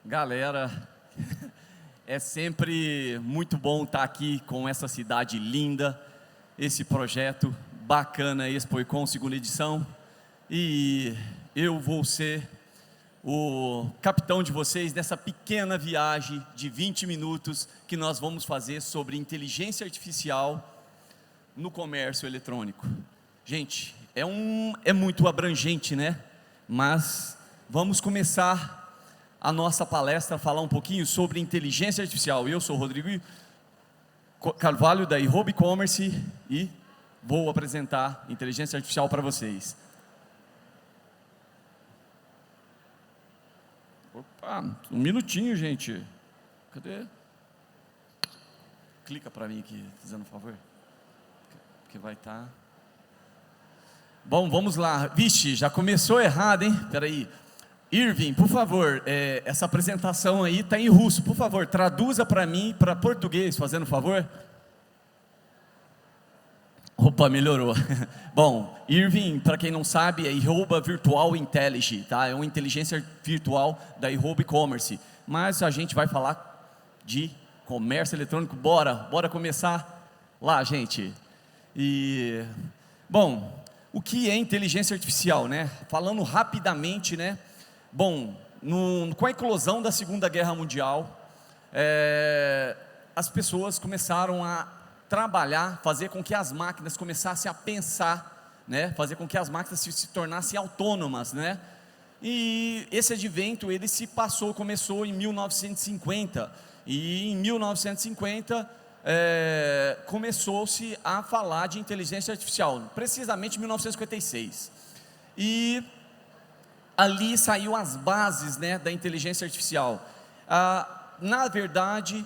Galera, é sempre muito bom estar aqui com essa cidade linda, esse projeto bacana, ExpoICON, segunda edição. E eu vou ser o capitão de vocês nessa pequena viagem de 20 minutos que nós vamos fazer sobre inteligência artificial no comércio eletrônico. Gente, é muito abrangente, né? Mas vamos começar a nossa palestra a falar um pouquinho sobre inteligência artificial. Eu sou o Rodrigo Carvalho da iRobo E-Commerce e vou apresentar inteligência artificial para vocês. Opa, um minutinho, gente. Cadê? Clica para mim aqui, fazendo um favor. Que vai estar. Bom, vamos lá. Vixe, já começou errado, hein? Espera aí. Irving, por favor, essa apresentação aí está em russo. Por favor, traduza para mim, para português, fazendo favor. Opa, melhorou. Bom, Irving, para quem não sabe, é iRobo Virtual Intelligence, tá? É uma inteligência virtual da iRobo E-Commerce. Mas a gente vai falar de comércio eletrônico. Bora começar lá, gente. Bom, o que é inteligência artificial, né? Falando rapidamente, né? Bom, com a eclosão da Segunda Guerra Mundial, as pessoas começaram a trabalhar, fazer com que as máquinas começassem a pensar, né? Fazer com que as máquinas se tornassem autônomas, né? E esse advento, ele começou em 1950, e em 1950 começou-se a falar de inteligência artificial, precisamente em 1956, e ali saiu as bases, né, da inteligência artificial. Na verdade,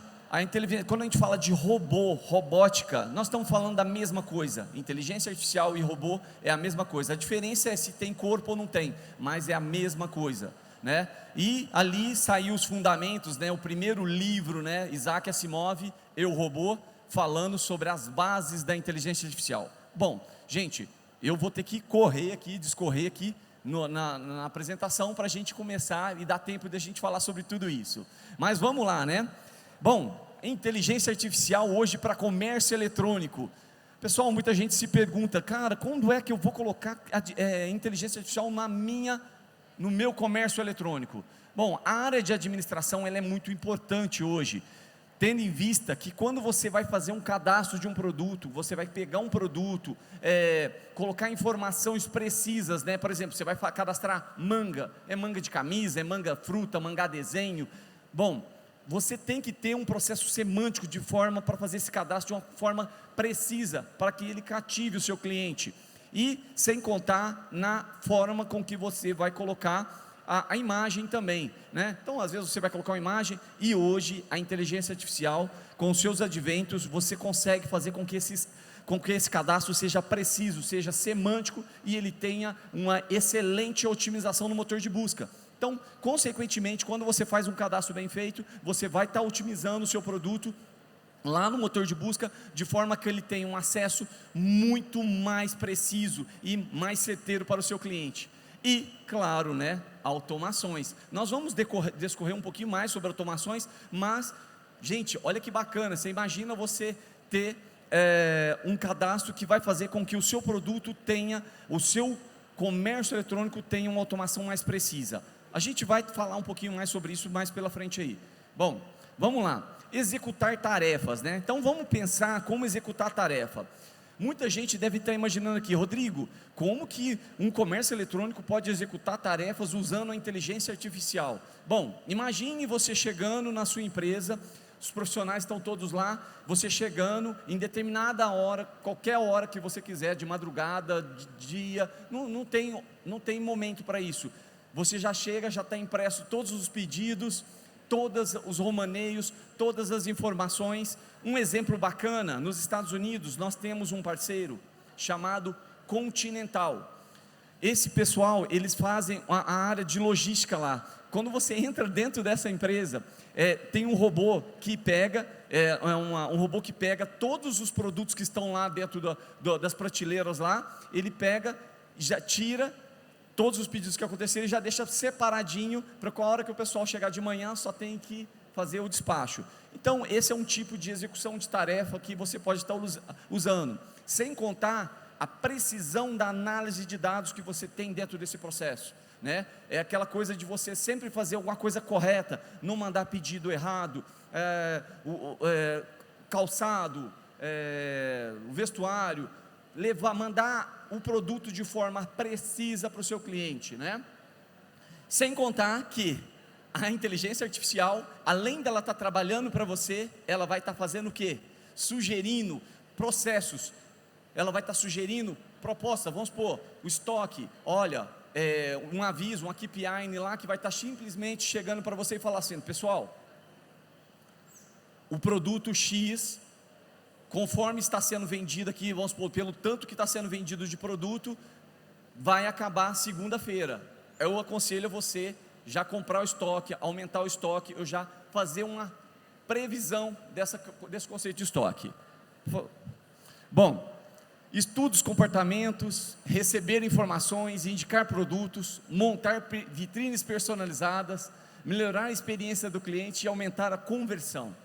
quando a gente fala de robótica, nós estamos falando da mesma coisa. Inteligência artificial e robô é a mesma coisa. A diferença é se tem corpo ou não tem, mas é a mesma coisa, né? E ali saiu os fundamentos, né? O primeiro livro, né? Isaac Asimov, Eu, Robô, falando sobre as bases da inteligência artificial. Bom, gente, eu vou ter que discorrer aqui na apresentação para a gente começar e dar tempo de a gente falar sobre tudo isso. Mas vamos lá, né? Bom, inteligência artificial hoje para comércio eletrônico. Pessoal, muita gente se pergunta, cara, quando é que eu vou colocar inteligência artificial no meu comércio eletrônico? Bom, a área de administração ela é muito importante hoje, tendo em vista que quando você vai fazer um cadastro de um produto, você vai pegar um produto, colocar informações precisas, né? Por exemplo, você vai cadastrar manga, é manga de camisa, é manga fruta, manga desenho. Bom, você tem que ter um processo semântico para fazer esse cadastro de uma forma precisa, para que ele cative o seu cliente, e sem contar na forma com que você vai colocar a imagem também, né? Então às vezes você vai colocar uma imagem, e hoje a inteligência artificial, com os seus adventos, você consegue fazer com que esse cadastro seja preciso, seja semântico, e ele tenha uma excelente otimização no motor de busca. Então, consequentemente, quando você faz um cadastro bem feito, você vai estar otimizando o seu produto lá no motor de busca, de forma que ele tenha um acesso muito mais preciso e mais certeiro para o seu cliente. E, claro, né, automações. Nós vamos discorrer um pouquinho mais sobre automações, mas, gente, olha que bacana, você imagina você ter um cadastro que vai fazer com que o seu produto tenha, o seu comércio eletrônico tenha uma automação mais precisa. A gente vai falar um pouquinho mais sobre isso mais pela frente aí. Bom, vamos lá. Executar tarefas, né? Então vamos pensar como executar a tarefa. Muita gente deve estar imaginando aqui, Rodrigo, como que um comércio eletrônico pode executar tarefas usando a inteligência artificial? Bom, imagine você chegando na sua empresa, os profissionais estão todos lá, você chegando em determinada hora, qualquer hora que você quiser, de madrugada, de dia, não tem momento para isso. Você já chega, já está impresso todos os pedidos, todos os romaneios, todas as informações. Um exemplo bacana, nos Estados Unidos nós temos um parceiro chamado Continental. Esse pessoal, eles fazem a área de logística lá. Quando você entra dentro dessa empresa, tem um robô que pega, um robô que pega todos os produtos que estão lá dentro das prateleiras lá, ele pega, já tira todos os pedidos que acontecerem, já deixa separadinho, para com a hora que o pessoal chegar de manhã, só tem que fazer o despacho. Então, esse é um tipo de execução de tarefa que você pode estar usando, sem contar a precisão da análise de dados que você tem dentro desse processo, né? É aquela coisa de você sempre fazer alguma coisa correta, não mandar pedido errado, calçado, o vestuário, mandar o produto de forma precisa para o seu cliente, né? Sem contar que a inteligência artificial, além dela estar trabalhando para você, ela vai estar fazendo o quê? Sugerindo processos, ela vai estar sugerindo proposta. Vamos supor, o estoque, olha, um aviso, uma KPI lá, que vai estar simplesmente chegando para você e falar assim: pessoal, o produto X, conforme está sendo vendido aqui, vamos supor, pelo tanto que está sendo vendido de produto, vai acabar segunda-feira. Eu aconselho a você já comprar o estoque, aumentar o estoque, ou já fazer uma previsão desse conceito de estoque. Bom, estudos, comportamentos, receber informações, indicar produtos, montar vitrines personalizadas, melhorar a experiência do cliente e aumentar a conversão.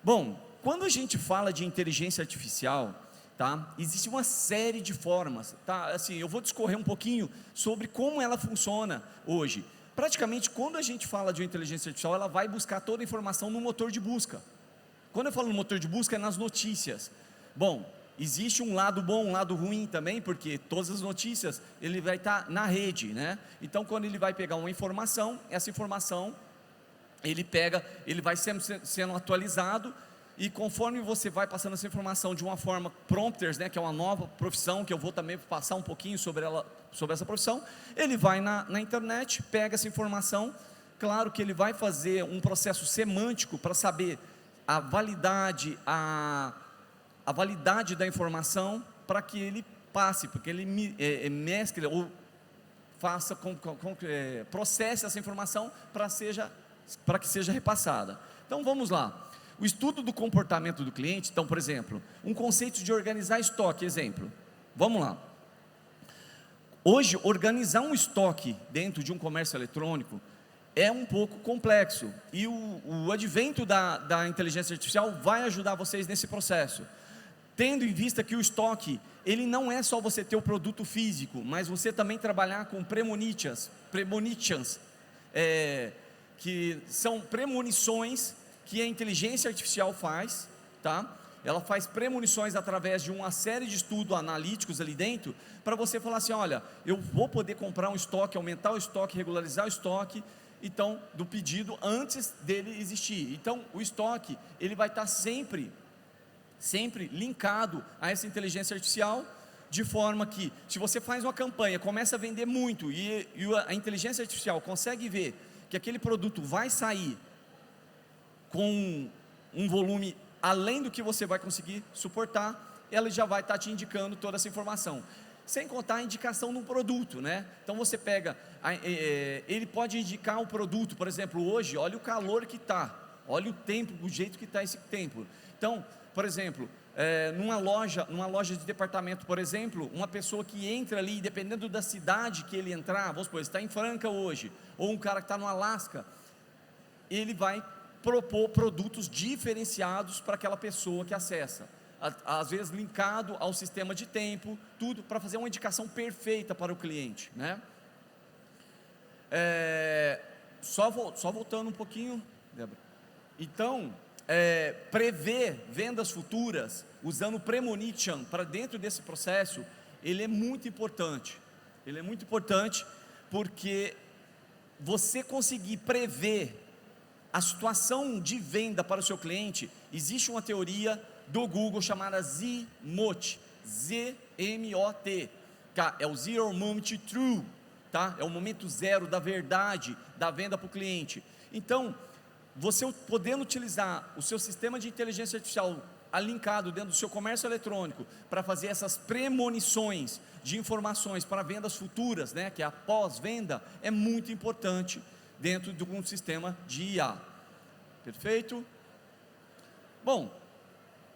Bom, quando a gente fala de inteligência artificial, tá, existe uma série de formas, tá? Assim, eu vou discorrer um pouquinho sobre como ela funciona hoje. Praticamente, quando a gente fala de uma inteligência artificial, ela vai buscar toda a informação no motor de busca. Quando eu falo no motor de busca, é nas notícias. Bom, existe um lado bom, um lado ruim também, porque todas as notícias, ele vai estar na rede, né? Então, quando ele vai pegar uma informação, essa informação, ele vai sendo atualizado, e conforme você vai passando essa informação de uma forma prompters, né, que é uma nova profissão, que eu vou também passar um pouquinho sobre essa profissão, ele vai na internet, pega essa informação, claro que ele vai fazer um processo semântico para saber a validade da informação, para que ele passe, porque ele mescle ou faça, processe essa informação para que seja repassada. Então vamos lá. O estudo do comportamento do cliente. Então, por exemplo, um conceito de organizar estoque, exemplo, vamos lá. Hoje, organizar um estoque dentro de um comércio eletrônico é um pouco complexo, e o advento da inteligência artificial vai ajudar vocês nesse processo, tendo em vista que o estoque, ele não é só você ter o produto físico, mas você também trabalhar com premonitions, que são premonições que a inteligência artificial faz, tá? Ela faz premonições através de uma série de estudos analíticos ali dentro, para você falar assim: olha, eu vou poder comprar um estoque, aumentar o estoque, regularizar o estoque, então, do pedido antes dele existir. Então, o estoque, ele vai estar sempre linkado a essa inteligência artificial, de forma que, se você faz uma campanha, começa a vender muito, e a inteligência artificial consegue ver que aquele produto vai sair com um volume além do que você vai conseguir suportar, ela já vai estar te indicando toda essa informação, sem contar a indicação no produto, né? Então você pega, ele pode indicar o produto, por exemplo, hoje, olha o calor que está, olha o tempo, o jeito que está esse tempo. Então, por exemplo, numa loja de departamento, por exemplo, uma pessoa que entra ali, dependendo da cidade que ele entrar, vamos supor, está em Franca hoje, ou um cara que está no Alasca, ele vai propor produtos diferenciados para aquela pessoa que acessa, às vezes linkado ao sistema de tempo, tudo para fazer uma indicação perfeita para o cliente, né? Só voltando um pouquinho, Débora. Então, prever vendas futuras, usando o premonition para dentro desse processo, ele é muito importante. Ele é muito importante, porque você conseguir prever a situação de venda para o seu cliente, existe uma teoria do Google chamada ZMOT, Z-M-O-T, tá? É o Zero Moment True, tá? É o momento zero da verdade da venda para o cliente. Então, você podendo utilizar o seu sistema de inteligência artificial alinkado dentro do seu comércio eletrônico, para fazer essas premonições de informações para vendas futuras, né, que é a pós-venda, é muito importante dentro de um sistema de IA. Perfeito? Bom,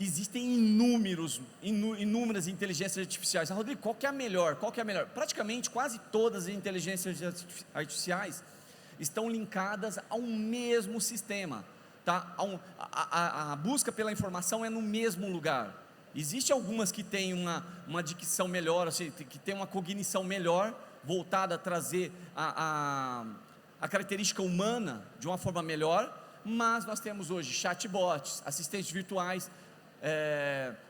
existem inúmeras inteligências artificiais. Rodrigo, qual que é a melhor? Qual que é a melhor? Praticamente quase todas as inteligências artificiais estão linkadas ao mesmo sistema, tá? A busca pela informação é no mesmo lugar. Existem algumas que têm uma dicção melhor, ou seja, que tem uma cognição melhor, voltada a trazer a característica humana de uma forma melhor, mas nós temos hoje chatbots, assistentes virtuais,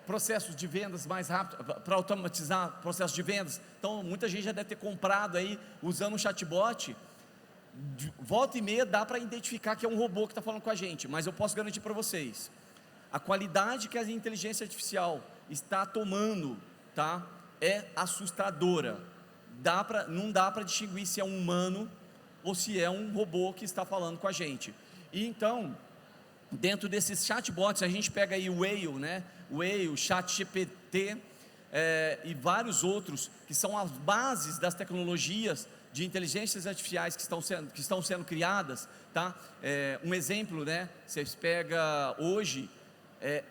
processos de vendas mais rápidos, para automatizar processos de vendas. Então muita gente já deve ter comprado aí usando um chatbot. Volta e meia dá para identificar que é um robô que está falando com a gente, mas eu posso garantir para vocês, a qualidade que a inteligência artificial está tomando, tá, é assustadora. Não dá para distinguir se é um humano ou se é um robô que está falando com a gente. E então, dentro desses chatbots, a gente pega aí o Whale, né? O Whale, ChatGPT, e vários outros que são as bases das tecnologias de inteligências artificiais que estão sendo criadas, tá? Um exemplo, né? Vocês pega hoje,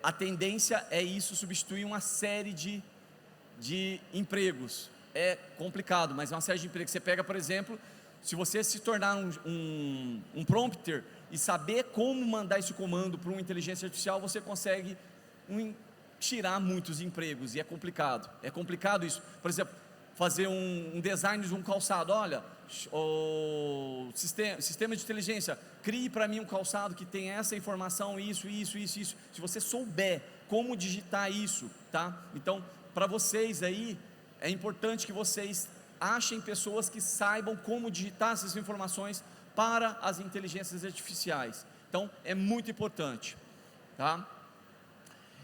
a tendência é isso substituir uma série de empregos. É complicado, mas é uma série de empregos. Você pega, por exemplo, se você se tornar um prompter e saber como mandar esse comando para uma inteligência artificial, você consegue tirar muitos empregos, e é complicado isso. Por exemplo, fazer um design de um calçado. Olha, o sistema de inteligência, crie para mim um calçado que tem essa informação, isso. Se você souber como digitar isso, tá? Então, para vocês aí, é importante que vocês achem pessoas que saibam como digitar essas informações para as inteligências artificiais. Então, é muito importante, tá?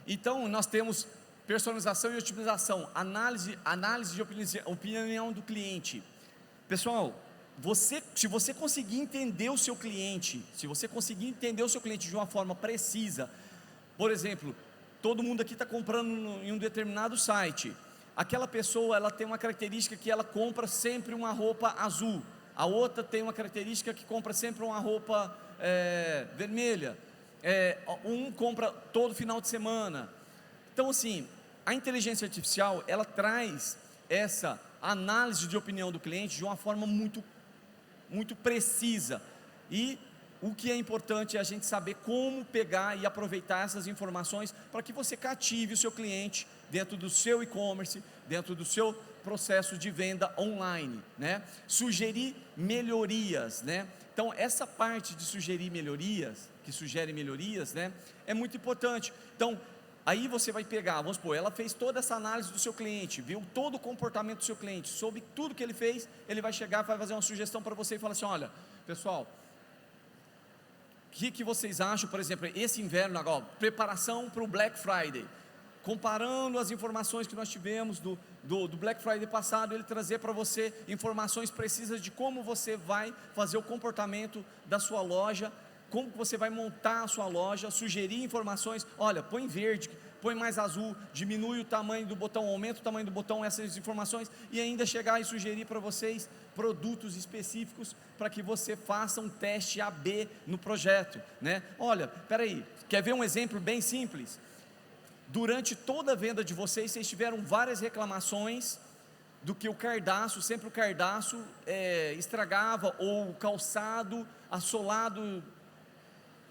Então, nós temos personalização e otimização, análise de opinião do cliente. Pessoal, se você conseguir entender o seu cliente, de uma forma precisa, por exemplo, todo mundo aqui está comprando em um determinado site, aquela pessoa, ela tem uma característica que ela compra sempre uma roupa azul, a outra tem uma característica que compra sempre uma roupa vermelha, um compra todo final de semana. Então, assim, a inteligência artificial, ela traz essa análise de opinião do cliente de uma forma muito precisa, e o que é importante é a gente saber como pegar e aproveitar essas informações para que você cative o seu cliente dentro do seu e-commerce, dentro do seu processo de venda online, né? Sugerir melhorias, né? Então, essa parte de sugerir melhorias, né, é muito importante. Então, aí você vai pegar, vamos supor, ela fez toda essa análise do seu cliente, viu todo o comportamento do seu cliente, soube tudo que ele fez, ele vai chegar, vai fazer uma sugestão para você e falar assim: olha, pessoal, o que vocês acham, por exemplo, esse inverno agora, preparação para o Black Friday, comparando as informações que nós tivemos do Black Friday passado, ele trazer para você informações precisas de como você vai fazer o comportamento da sua loja, como você vai montar a sua loja, sugerir informações, olha, põe verde, põe mais azul, diminui o tamanho do botão, aumenta o tamanho do botão, essas informações, e ainda chegar e sugerir para vocês produtos específicos para que você faça um teste AB no projeto, né? Olha, peraí, quer ver um exemplo bem simples? Durante toda a venda de vocês tiveram várias reclamações do que o cardaço, sempre o cardaço estragava, ou o calçado assolado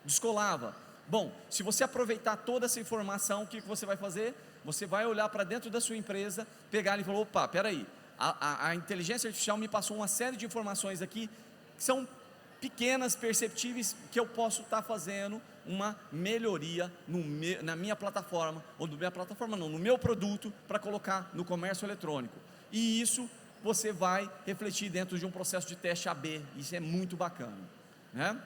descolava. Bom, se você aproveitar toda essa informação, o que você vai fazer? Você vai olhar para dentro da sua empresa, pegar e falar: opa, peraí, a inteligência artificial me passou uma série de informações aqui, que são pequenas, perceptíveis, que eu posso estar fazendo uma melhoria na minha plataforma, ou no meu produto, para colocar no comércio eletrônico. E isso você vai refletir dentro de um processo de teste AB. Isso é muito bacana, né?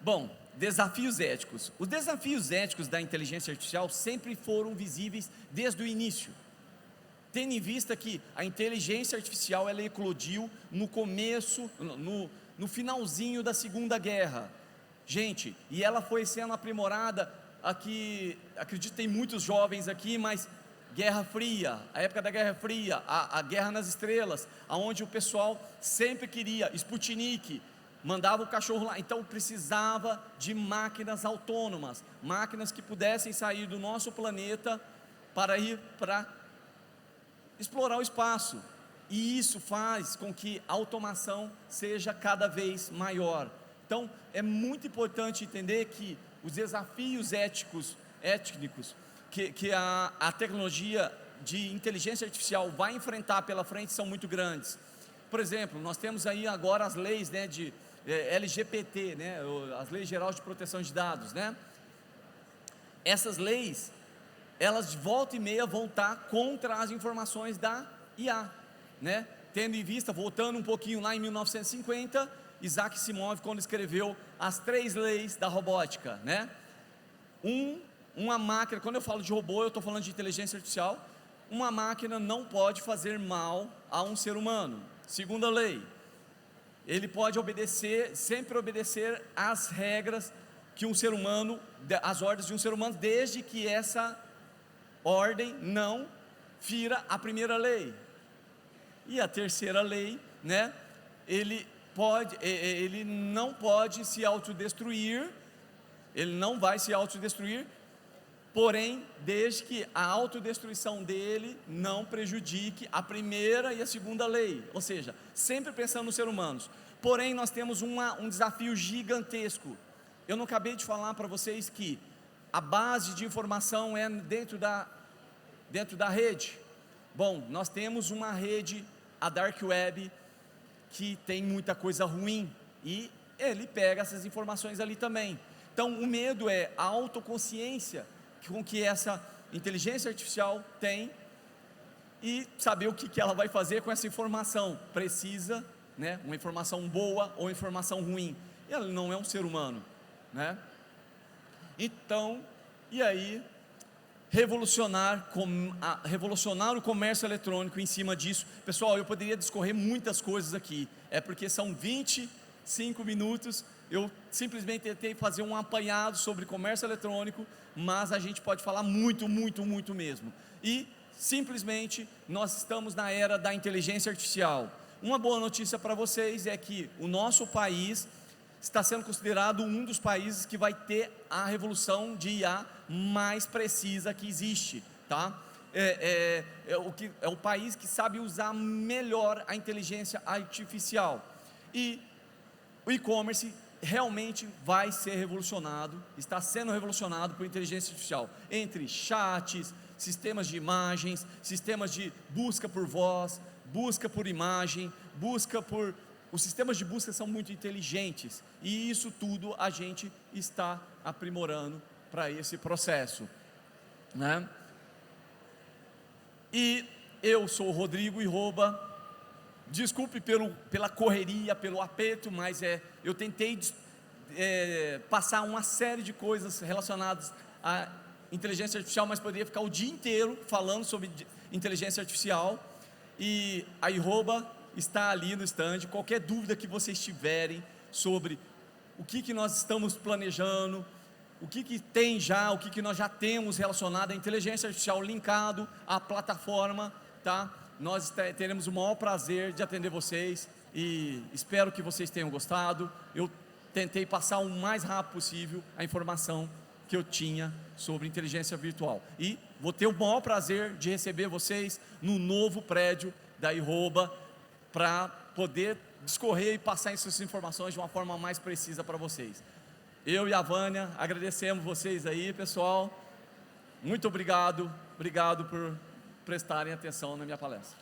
Bom, desafios éticos. Os desafios éticos da inteligência artificial sempre foram visíveis desde o início, tendo em vista que a inteligência artificial, ela eclodiu no começo, no finalzinho da Segunda Guerra, gente, e ela foi sendo aprimorada aqui, acredito que tem muitos jovens aqui, mas Guerra Fria, a época da Guerra Fria, a Guerra nas Estrelas, aonde o pessoal sempre queria Sputnik, mandava o cachorro lá. Então precisava de máquinas autônomas, máquinas que pudessem sair do nosso planeta para ir para explorar o espaço. E isso faz com que a automação seja cada vez maior. Então é muito importante entender que os desafios étnicos que a tecnologia de inteligência artificial vai enfrentar pela frente são muito grandes. Por exemplo, nós temos aí agora as leis, né, de LGPD, né, as leis gerais de proteção de dados, né? Essas leis, elas de volta e meia vão estar contra as informações da IA, né? Tendo em vista, voltando um pouquinho lá em 1950, Isaac Asimov, quando escreveu as 3 leis da robótica, né? Uma máquina, quando eu falo de robô, eu estou falando de inteligência artificial. Uma máquina não pode fazer mal a um ser humano. Segunda lei, ele pode sempre obedecer às regras que um ser humano, as ordens de um ser humano, desde que essa ordem não fira a primeira lei. E a terceira lei, né? Ele não pode se autodestruir, ele não vai se autodestruir, porém, desde que a autodestruição dele não prejudique a primeira e a segunda lei, ou seja, sempre pensando nos seres humanos. Porém, nós temos um desafio gigantesco. Eu não acabei de falar para vocês que a base de informação é dentro da rede. Bom, nós temos uma rede, a Dark Web, que tem muita coisa ruim, e ele pega essas informações ali também. Então o medo é a autoconsciência com que essa inteligência artificial tem, e saber o que ela vai fazer com essa informação. Precisa, né, uma informação boa ou informação ruim. E ela não é um ser humano, né? Então, e aí, revolucionar o comércio eletrônico em cima disso. Pessoal, eu poderia discorrer muitas coisas aqui, é porque são 25 minutos, eu simplesmente tentei fazer um apanhado sobre comércio eletrônico, mas a gente pode falar muito mesmo. E simplesmente nós estamos na era da inteligência artificial. Uma boa notícia para vocês é que o nosso país está sendo considerado um dos países que vai ter a revolução de IA mais precisa que existe, tá? É o país que sabe usar melhor a inteligência artificial. E o e-commerce realmente vai ser revolucionado, está sendo revolucionado por inteligência artificial, entre chats, sistemas de imagens, sistemas de busca por voz, busca por imagem, os sistemas de busca são muito inteligentes, e isso tudo a gente está aprimorando para esse processo, né? E eu sou o Rodrigo Iroba. Desculpe pela correria, pelo aperto, mas eu tentei passar uma série de coisas relacionadas à inteligência artificial, mas poderia ficar o dia inteiro falando sobre inteligência artificial. E a Iroba está ali no stand. Qualquer dúvida que vocês tiverem sobre o que nós estamos planejando, o que tem já, o que nós já temos relacionado à inteligência artificial linkado à plataforma, tá? Nós teremos o maior prazer de atender vocês, e espero que vocês tenham gostado. Eu tentei passar o mais rápido possível a informação que eu tinha sobre inteligência virtual, e vou ter o maior prazer de receber vocês no novo prédio da Iroba, para poder discorrer e passar essas informações de uma forma mais precisa para vocês. Eu e a Vânia agradecemos vocês aí, pessoal. Muito obrigado por prestarem atenção na minha palestra.